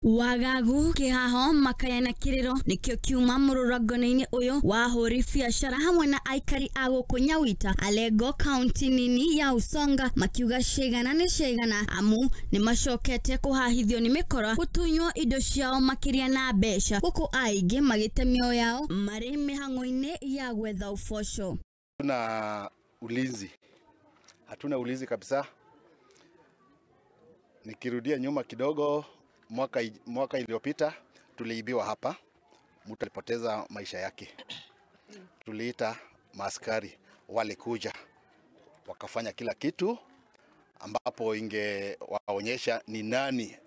Wagagu kihaho makayana kiriro nikyo kiuma mururagoneini uyu wa hori biashara hamwe na aikari ago kunyawita Alego County nini ya Usonga makiuga shegana ni shegana amu ni mashokete kuhahithio ni mikora gutunyo indo ciao makiria na besha huku aige magite mioyo yao mari mihango-ini ya gwetha ufosho. Hatuna ulinzi kabisa. Nikirudia nyuma kidogo, mwaka iliyopita tuliibiwa hapa, mtu alipoteza maisha yake. Tuliita maaskari wale kuja wakafanya kila kitu ambapo ingewaonyesha ni nani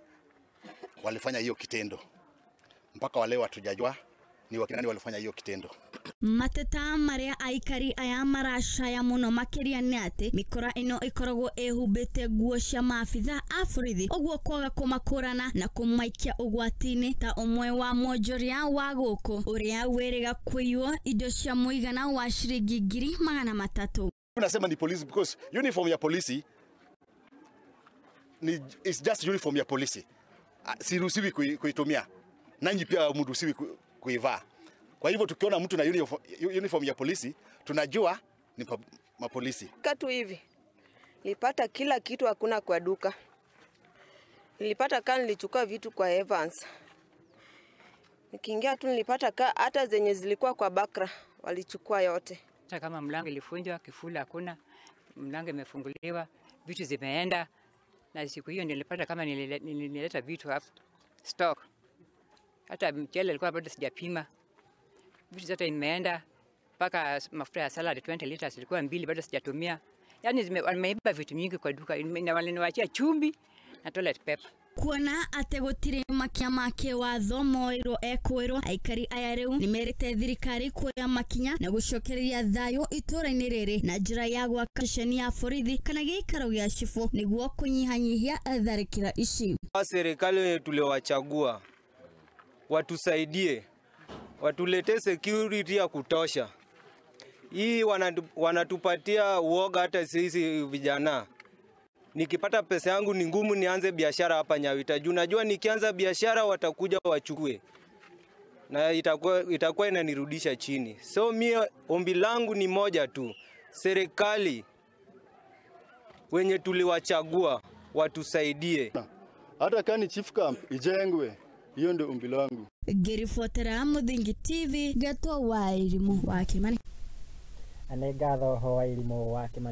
walifanya hiyo kitendo. Mpaka wale hatujajua ni wakina nani walifanya hiyo kitendo. Mateta maria aikari aya marashaya muno makiria ni ati mikora ino ikoragwo ehubite nguo cia maabitha a borithi uguo kwaga kumakurana na kumaikia ugwatini ta umwe wa mwonjoria wa guku uria wiriga kuiywo indo cia muigana wa shilingi 300,000. Tunasema ni police because uniform ya polisi is just uniform ya polisi. Siruhusiwi kuitumia. Nanyi pia mruhusiwi kuivaa. Kwa hivyo tukiona mtu na uniform ya polisi, tunajua ni mapolisi. Katu hivi. Nilipata kila kitu hakuna kwa duka. Nilipata nilichukua vitu kwa Evans. Nikiingia tu nilipata hata zenye zilikuwa kwa Bakra walichukua yote. Hata kama mlango ilifunjwa, kifuli hakuna, mlango imefunguliwa, vitu zimeenda. Na siku hiyo nilipata kama nilileta vitu hapo stock. Hata mchele ilikuwa bado sijapima. Vitu zote imeenda, paka mafuta ya salad 20 liters ilikuwa 2 bado sijatumia. Yaani wameiba vitu mingi kwa duka, na waliniwachia chumvi na toilet paper. Kuona ate gutire makia make watho moiro ekwiro aikari aya riu nimerite thirikari kuoya makinya na gucokereria thayo itura-ini riri na njira ya gwaka ceceni ya borithi kana giikaro gia cifu niguo kunyihanyihia tharikira ici. Serikali tuliowachagua watusaidie, watulete security ya kutosha. Hii wanatupatia uoga hata sisi vijana. Nikipata pesa yangu ni ngumu nianze biashara hapa Nyawita. Juu najua nikianza biashara watakuja wachukue. Na itakuwa inanirudisha chini. So mimi ombi langu ni moja tu. Serikali wenye tuliwachagua watusaidie. Hata kani chief camp ijengwe. Hiyo ndio ombi langu. Ngiribotera Muthingi TV Gatwa wa Irimu wa Kimani. Anegatho ho wa Irimu wa Kimani.